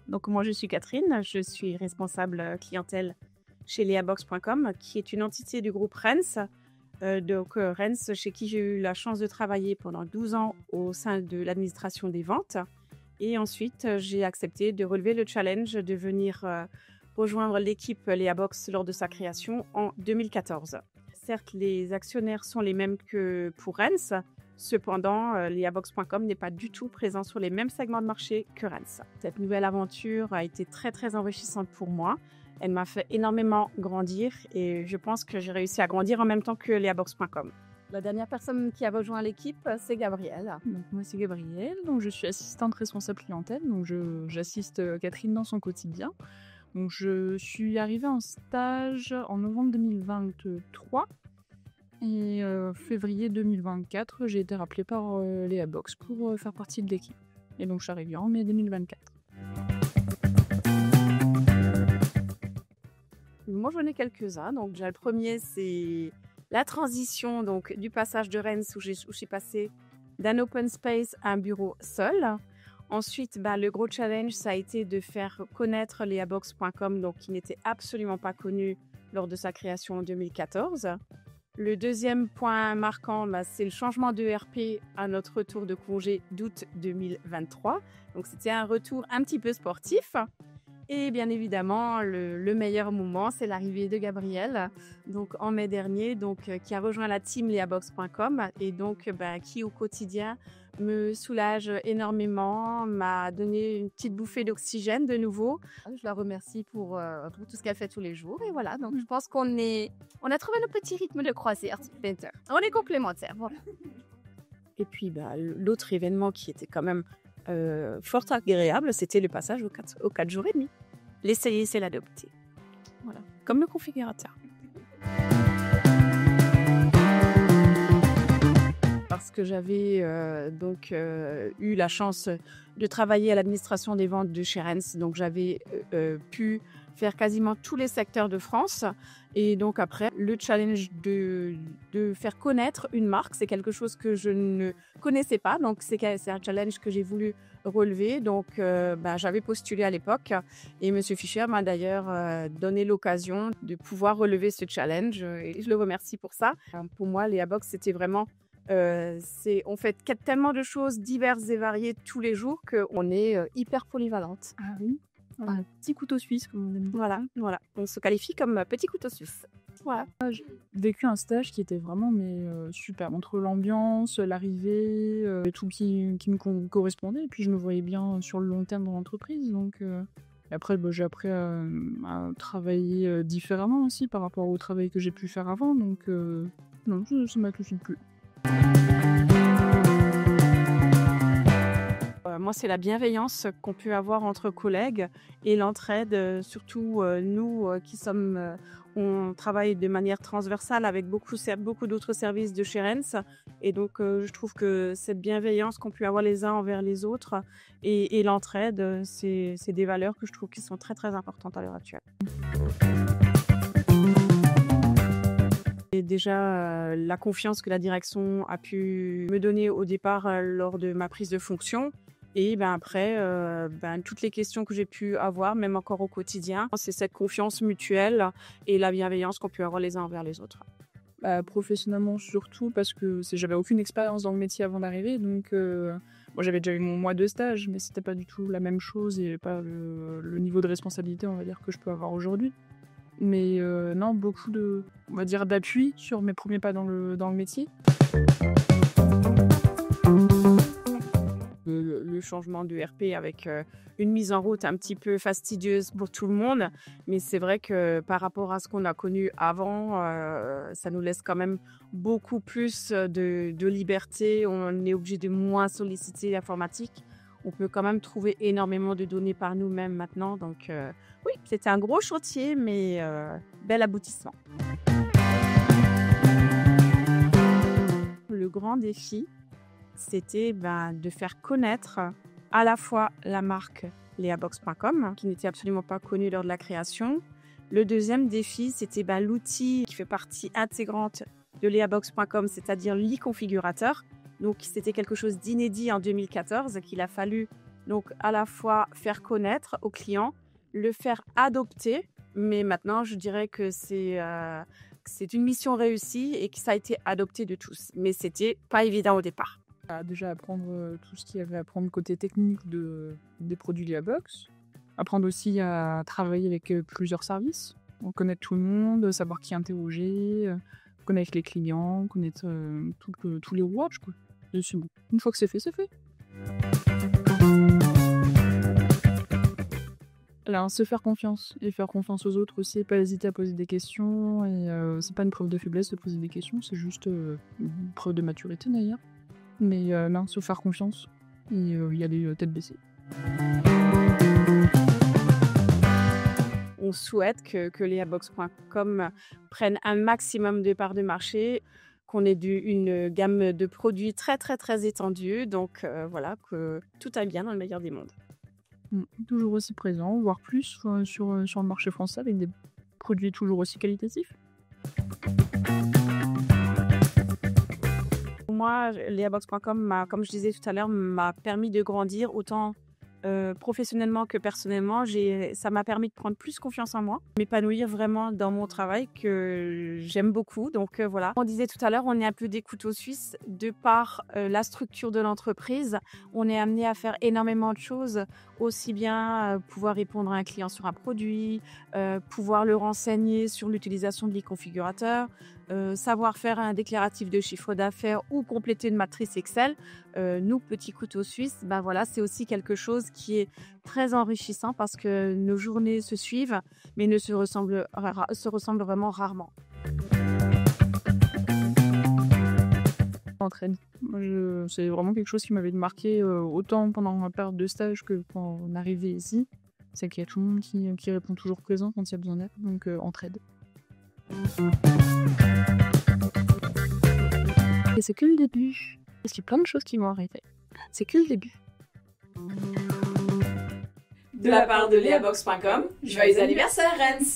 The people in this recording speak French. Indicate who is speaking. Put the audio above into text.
Speaker 1: Donc moi, je suis Catherine, je suis responsable clientèle chez leabox.com, qui est une entité du groupe Rens. Rens, chez qui j'ai eu la chance de travailler pendant 12 ans au sein de l'administration des ventes. Et ensuite, j'ai accepté de relever le challenge de venir rejoindre l'équipe Leabox lors de sa création en 2014. Certes, les actionnaires sont les mêmes que pour Rens. Cependant, leabox.com n'est pas du tout présent sur les mêmes segments de marché que Rens. Cette nouvelle aventure a été très, très enrichissante pour moi. Elle m'a fait énormément grandir et je pense que j'ai réussi à grandir en même temps que leabox.com. La dernière personne qui a rejoint l'équipe, c'est Gabrielle.
Speaker 2: Donc, moi, c'est Gabrielle. Donc, je suis assistante responsable clientèle. Donc, j'assiste Catherine dans son quotidien. Donc, je suis arrivée en stage en novembre 2023. Et février 2024, j'ai été rappelée par Leabox pour faire partie de l'équipe. Et donc, je suis arrivée en mai 2024.
Speaker 1: Moi, j'en ai quelques-uns. Donc, déjà, le premier, c'est la transition donc, du passage de Rens où je suis passée d'un open space à un bureau seul. Ensuite, le gros challenge, ça a été de faire connaître leabox.com, donc qui n'était absolument pas connu lors de sa création en 2014. Le deuxième point marquant, c'est le changement de ERP à notre retour de congé d'août 2023. Donc, c'était un retour un petit peu sportif. Et bien évidemment, le meilleur moment, c'est l'arrivée de Gabrielle, donc en mai dernier, qui a rejoint la team leabox.com et donc qui au quotidien me soulage énormément, m'a donné une petite bouffée d'oxygène de nouveau. Je la remercie pour tout ce qu'elle fait tous les jours. Et voilà, donc je pense qu'on a trouvé notre petit rythme de croisière. On est complémentaires. Voilà. Et puis l'autre événement qui était quand même fort agréable, c'était le passage aux 4 jours et demi. L'essayer, c'est l'adopter. Voilà, comme le configurateur. Parce que j'avais eu la chance de travailler à l'administration des ventes de chez Rens, donc j'avais pu faire quasiment tous les secteurs de France. Et donc après, le challenge de faire connaître une marque, c'est quelque chose que je ne connaissais pas. Donc c'est un challenge que j'ai voulu relever. Donc j'avais postulé à l'époque et M. Fischer m'a d'ailleurs donné l'occasion de pouvoir relever ce challenge. Et je le remercie pour ça. Pour moi, Leabox, c'était vraiment... on fait tellement de choses diverses et variées tous les jours qu'on est hyper polyvalente.
Speaker 2: Ah oui. Un petit couteau suisse, comme on aime dire.
Speaker 1: Voilà. On se qualifie comme petit couteau suisse. Voilà.
Speaker 2: J'ai vécu un stage qui était vraiment super. Entre l'ambiance, l'arrivée, tout qui me correspondait. Et puis, je me voyais bien sur le long terme dans l'entreprise. Donc, après, j'ai appris à travailler différemment aussi par rapport au travail que j'ai pu faire avant. Donc, non, ça m'a tout de suite plu.
Speaker 1: Moi, c'est la bienveillance qu'on peut avoir entre collègues et l'entraide, surtout nous qui sommes... on travaille de manière transversale avec beaucoup d'autres services de chez Rens. Et donc, je trouve que cette bienveillance qu'on peut avoir les uns envers les autres et l'entraide, c'est des valeurs que je trouve qui sont très, très importantes à l'heure actuelle. Et déjà, la confiance que la direction a pu me donner au départ lors de ma prise de fonction. Et après, toutes les questions que j'ai pu avoir, même encore au quotidien, c'est cette confiance mutuelle et la bienveillance qu'on peut avoir les uns envers les autres.
Speaker 2: Professionnellement surtout, parce que j'avais aucune expérience dans le métier avant d'arriver. Donc, moi, j'avais déjà eu mon mois de stage, mais c'était pas du tout la même chose et pas le niveau de responsabilité, on va dire, que je peux avoir aujourd'hui. Mais non, beaucoup d'appui sur mes premiers pas dans le métier.
Speaker 1: Le changement de RP avec une mise en route un petit peu fastidieuse pour tout le monde. Mais c'est vrai que par rapport à ce qu'on a connu avant, ça nous laisse quand même beaucoup plus de liberté. On est obligé de moins solliciter l'informatique. On peut quand même trouver énormément de données par nous-mêmes maintenant. Donc oui, c'était un gros chantier, mais bel aboutissement. Le grand défi, c'était de faire connaître à la fois la marque leabox.com, qui n'était absolument pas connue lors de la création, Le deuxième défi, c'était l'outil qui fait partie intégrante de leabox.com, c'est-à-dire l'e-configurateur. Donc, c'était quelque chose d'inédit en 2014 qu'il a fallu donc à la fois faire connaître aux clients, le faire adopter. Mais maintenant, je dirais que c'est une mission réussie et que ça a été adopté de tous. Mais c'était pas évident au départ.
Speaker 2: Déjà apprendre tout ce qu'il y avait à apprendre côté technique des produits Leabox. Apprendre aussi à travailler avec plusieurs services. Connaître tout le monde, savoir qui interroger, connaître les clients, connaître tous les rouages, quoi. Et c'est bon. Une fois que c'est fait, c'est fait. Alors, se faire confiance et faire confiance aux autres aussi, pas hésiter à poser des questions. Et c'est pas une preuve de faiblesse de poser des questions, c'est juste une preuve de maturité d'ailleurs. Mais non, se faire confiance et y aller tête baissée.
Speaker 1: On souhaite que leabox.com prenne un maximum de parts de marché, qu'on ait une gamme de produits très très très étendue. Donc voilà, que tout aille bien dans le meilleur des mondes.
Speaker 2: Toujours aussi présent, voire plus sur le marché français avec des produits toujours aussi qualitatifs.
Speaker 1: Moi, leabox.com, comme je disais tout à l'heure, m'a permis de grandir autant professionnellement que personnellement. Ça m'a permis de prendre plus confiance en moi, m'épanouir vraiment dans mon travail que j'aime beaucoup. Donc voilà. On disait tout à l'heure, on est un peu des couteaux suisses de par la structure de l'entreprise. On est amené à faire énormément de choses, aussi bien pouvoir répondre à un client sur un produit, pouvoir le renseigner sur l'utilisation de l'e-configurateur, savoir faire un déclaratif de chiffre d'affaires ou compléter une matrice Excel. Nous, petits couteaux suisses, voilà, c'est aussi quelque chose qui est très enrichissant parce que nos journées se suivent, mais ne se ressemblent vraiment rarement.
Speaker 2: Entraide. C'est vraiment quelque chose qui m'avait marqué autant pendant ma période de stage que quand on arrivait ici. C'est qu'il y a tout le monde qui répond toujours présent quand il y a besoin d'aide, donc entraide. Et c'est que le début. Parce qu'il y a plein de choses qui vont arriver. C'est que le début.
Speaker 3: De la part de leabox.com, joyeux anniversaire Rennes!